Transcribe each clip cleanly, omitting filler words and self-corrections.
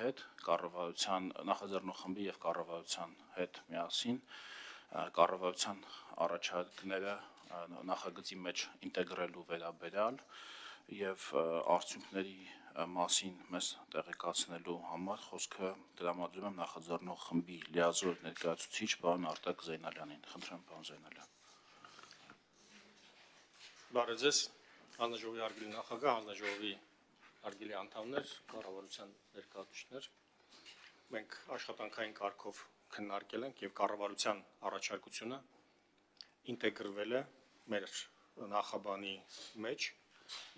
հետ, կառավարության նախաձեռնող խմբի եւ կառավարության հետ միասին կառավարության առաջարկները նախագծի մեջ ինտեգրելու վերաբերյալ եւ արդյունքների մասին մեզ տեղեկացնելու համար խոսքը տրամադրում եմ նախաձեռնող խմբի լիազոր ներկայացուցիչ պարոն Արտակ Զեյնալյանին։ Խնդրեմ, պարոն Զեյնալյան։ Բարև ձեզ, հանձնաժողովի հարգելի նախագահ, հանձնաժողովի հարգելի անդամներ, կառավարության ներկայացուցիչներ։ Մենք աշխատանքային կարգով քննարկել ենք եւ կառավարության առաջարկությունը ինտեգրվել է մեր նախաբանի մեջ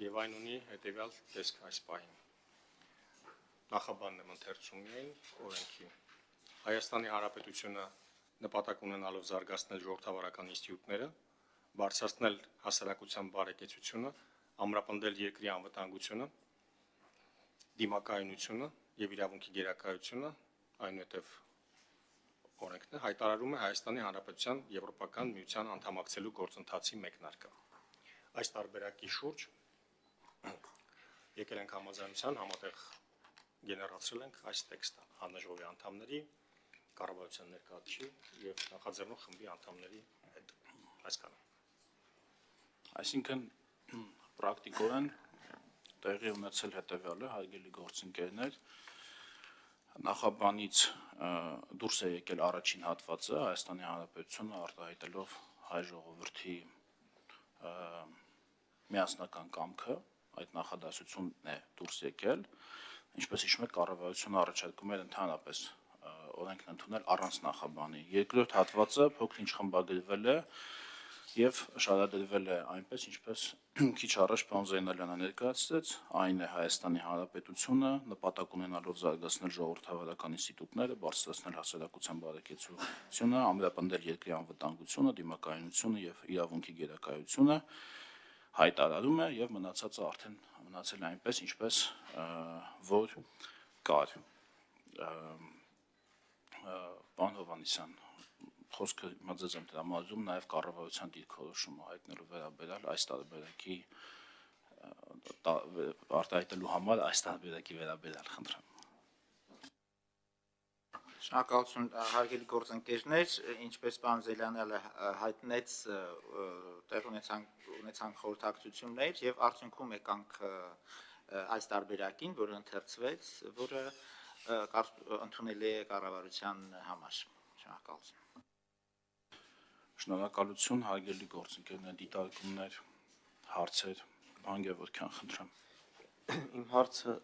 եւ այն ունի հետեւյալ տեսք այս պահին։ Նախաբանն եմ ընթերցում միայն օրենքի։ Հայաստանի Հանրապետությունը նպատակ ունենալով զարգացնել ժողովրդավարական ինստիտուտները, բարձրացնել հասարակության բարեկեցությունը, ամրապնդել երկրի անվտանգությունը, դիմակայունությունը եւ իրավունքի գերակայությունը, այնուհետև օրենքն է հայտարարում է Հայաստանի Հանրապետության Եվրոպական միության անդամակցելու գործընթացի մեկնարկը։ Այս տարբերակի շուրջ եկել ենք համաձայնության, համատեղ գեներացրել ենք այս տեքստը հանձնաժողովի անդամների, կառավարության ներկայացուցիչի եւ նախաձեռնող խմբի անդամների հետ։ Այսքանը։ Այսինքն պրակտիկորեն տեղի ունեցել հետևյալը, հարգելի գործընկերներ, նախաբանից դուրս է եկել առաջին հատվածը Հայաստանի Հանրապետությունը արտահայտելով հայ ժողովրդի միասնական կամքը, այդ նախադասությունն է դուրս եկել, ինչպես հիշում եք, կառավարությունը առաջարկում էր ընդհանրապես օրենքն ընդունել առանց նախաբանի։ Երկրորդ հատվածը փոքր-ինչ խմբագրվել է եւ շարադրվել է այնպես, ինչպես քիչ առաջ պարոն Զեյնալյանը ներկայացրեց, այն է Հայաստանի Հանրապետությունը նպատակ ունենալով զարգացնել ժողովրդավարական ինստիտուտները, բարձրացնել հասարակության բարեկեցությունը, ամրապնդել երկրի անվտանգությունը, դիմակայունությունը եւ իրավունքի գերակայությունը հայտարարում է եւ մնացածը արդեն մնացել է այնպես, ինչպես որ կար։ Պարոն Հովհաննիսյան, խոսքը ձեզ եմ տրամադրում նաև կառավարության դիրքորոշումը հայտնելու վերաբերյալ այս տարբերակի արտահայտելու համար այս տարբերակի վերաբերյալ, խնդրեմ։ Շնորհակալություն, հարգելի գործընկերներ, ինչպես պարոն Զեյնալյանը հայտնեց, տեղ ունեցան խորհրդակցություններ եւ արդյունքում եկանք այս տարբերակին, որը ընթերցվեց, որը ընդունելի է կառավարության համար։ Շնորհակալություն։ Շնորհակալություն, հարգելի գործընկերներ, դիտարկումներ, հարցեր, պարոն Գևորգյան, խնդրեմ։ Իմ հարցը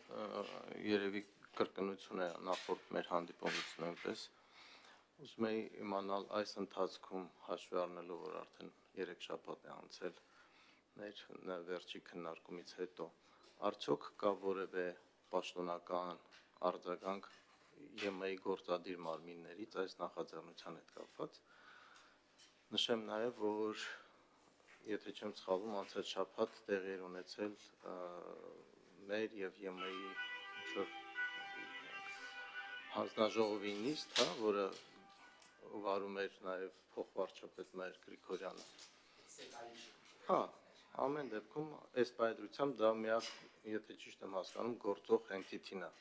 երևի կրկնություն է նախորդ մեր հանդիպումից նույնպես։ Ուզում եի իմանալ այս ընթացքում հաշվի առնելով, որ արդեն 3 շաբաթ է անցել մեր վերջի քննարկումից հետո, արդյոք կա որևէ պաշտոնական արձագանք ԵՄ-ի գործադիր մարմիններից այս նախաձեռնության հետ կապված։ Նշեմ նաև, որ եթե չեմ սխալվում, անցած շաբաթ տեղի էր ունեցել մեր եւ ԵՄ-ի հանձնաժողովի նիստ, որը վարում էր նաև փոխվարչապետ Մայր Գրիգորյանը։ Ամեն դեպքում այս պայծրությամբ դա միակ, եթե ճիշտ եմ հասկանում, գործող entity-ն է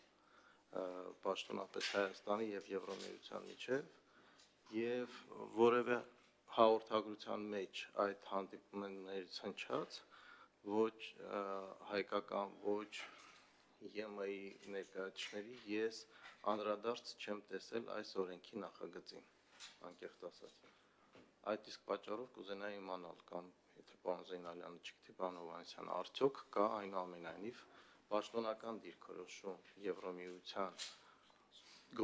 պաշտոնապես Հայաստանի եւ Եվրոմիության միջև եւ որևէ հաղորդագրության մեջ այդ հանդիպումներից հնչած ոչ հայկական, ոչ ԵՄ-ի ներկայացուցիչների ես անդրադարձ չեմ տեսել այս օրենքի նախագծին, անկեղծ ասած։ Այդ իսկ պատճառով կուզենայի իմանալ կամ եթե պարոն Զեյնալյանը չգիտի, պարոն Հովհաննիսյան, արդյոք կա այնուամենայնիվ պաշտոնական դիրքորոշում Եվրոմիության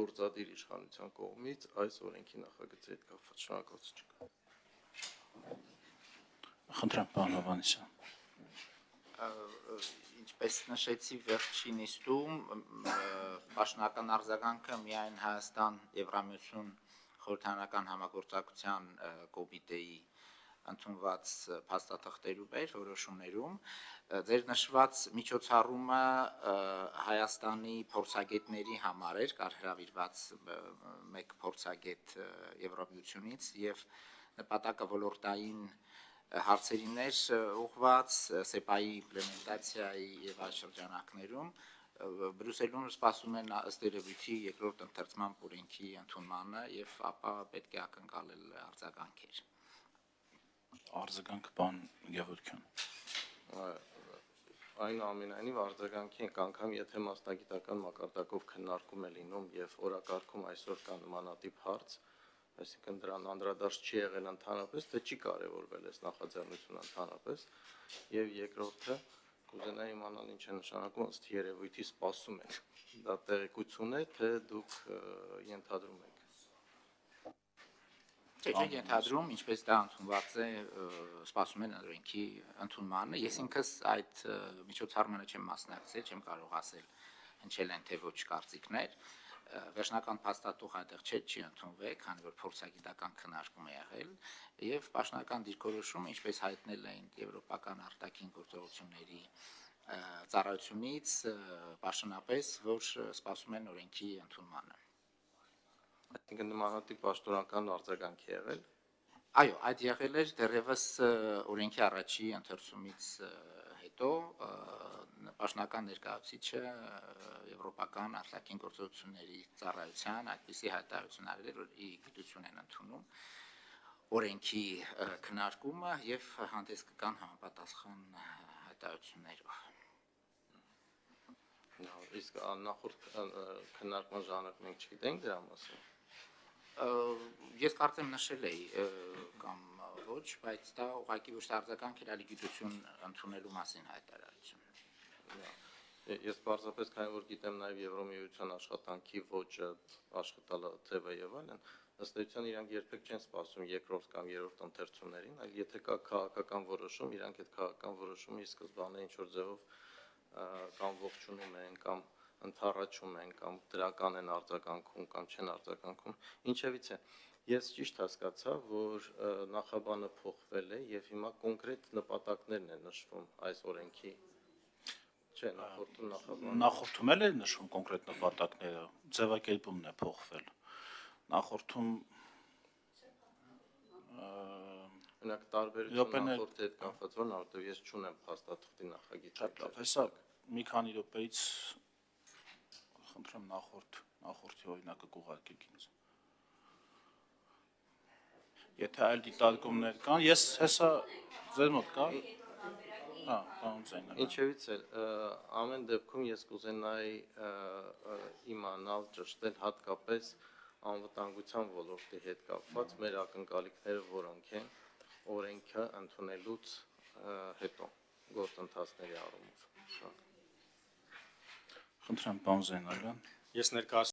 գործադիր իշխանության կողմից այս օրենքի նախագծի հետ կապված։ Շնորհակալություն։ Խնդրեմ, պարոն Հովհաննիսյան։ Ինչպես նշեցի վերջին նիստում, պաշտոնական արձագանքը միայն Հայաստան Եվրամիություն խորհրդարանական համագործակցության կոմիտեի ընդունված փաստաթղթերում էր, որոշումներում, ձեր նշված միջոցառումը Հայաստանի փորձագետների համար էր, կար հրավիրված մեկ փորձագետ Եվրամիությունից եւ նպատակը ոլորտային հարցերին էր ուղղված ՍԵՊԱ-ի իմպլեմենտացիայի եւ այլ շրջանակներում Բրյուսելում սպասում են ըստ երևույթի երկրորդ ընթերցման օրենքի ընդունմանը եւ ապա պետք է ակնկալել արձագանքեր։ Արձագանք բան Գևորգյան։ Այնուամենայնիվ արձագանքի ենք անգամ եթե մասնագիտական մակարդակով քննարկում է լինում եւ օրակարգում այսօր կա նմանատիպ հարց, այսինքն դրան անդրադարձ չի եղել ընդհանրապես, թե չի կարևորվել այս նախաձեռնությունը ընդհանրապես եւ երկրորդը կուզենայի իմանալ ինչ է նշանակում ըստ երևույթի սպասում եք։ Դա տեղեկություն է, թե դուք ենթադրում եք։ Չէ, ենթադրում, ինչպես դա ընդունված է, սպասում են օրենքի ընդունմանը։ Ես ինքս այդ միջոցառմանը չեմ մասնակցել, չեմ կարող ասել հնչել են թե ոչ կարծիքներ։ Վերջնական փաստաթուղթ այդտեղ չի ընդունվել, քանի որ փորձագիտական քննարկում է եղել, եւ պաշտոնական դիրքորոշումը, ինչպես հայտնել էին եվրոպական արտաքին գործողությունների ծառայությունից, պաշտոնապես, որ սպասում են օրենքի ընդունմանը։ Այսինքն նմանատիպ պաշտոնական արձագանք է եղել։ Այո, այդ եղել էր դեռևս օրենքի առաջի ընթերցումից հետո պաշտոնական ներկայացուցիչը եվրոպական արտաքին գործողությունների ծառայության այդպիսի հայտարարություն արել էր, որ ի գիտություն են ընդունում օրենքի քննարկումը եւ հանդես կգան համապատասխան հայտարարություններով։ Իսկ նախորդ քննարկման ժամանակ մենք չգիտենք դրա մասին։ Ես կարծեմ նշել էի կամ ոչ, բայց դա ուղղակի ոչ արձագանք էր, այլ գիտություն ընդունելու մասին հայտարարություն։ Ես պարզապես քանի որ գիտեմ նաև Եվրոմիության աշխատանքի ոճը, աշխատալը թեվը եւ այլն, ըստ էության իրանք երբեք չեն սպասում երկրորդ կամ երրորդ ընթերցումներին, այլ եթե կա քաղաքական որոշում, իրանք այդ քաղաքական որոշումը ի սկզբանե ինչ որ ձևով կամ ողջունում են կամ ընդառաջում են կամ դրական են արձագանքում կամ չեն արձագանքում, ինչևից է։ Ես ճիշտ հասկացա, որ նախաբանը փոխվել է եւ հիմա կոնկրետ նպատակներն են նշվում այս օրենքի։ Չէ, նախորդում նախաբանը։ Նախորդում էլ է նշվում կոնկրետ նպատակները, ձևակերպումն է փոխվել։ Նախորդում Օրինակ տարբերություն նախորդի հետ կապված ո՞րն է, որտեղ ես չունեմ փաստաթղթի նախագիծ։ հեսա մի քանի րոպեից խնդրեմ նախորդի օրինակը կուղարկեք ինձ։ Եթե այլ դիտարկումներ կան, ես հեսա ձեր մոտ կա։ Հա, պարոն Զայնալյան։ Ինչևից էլ ամեն դեպքում ես կուզենայի իմանալ ճշտել հատկապես անվտանգության ոլորտի հետ կապված մեր ակնկալիքները որոնք են օրենքը ընդունելուց հետո գործընթացների առումով։ Խնդրեմ, պարոն Զայնալյան։ Ես ներկայացնում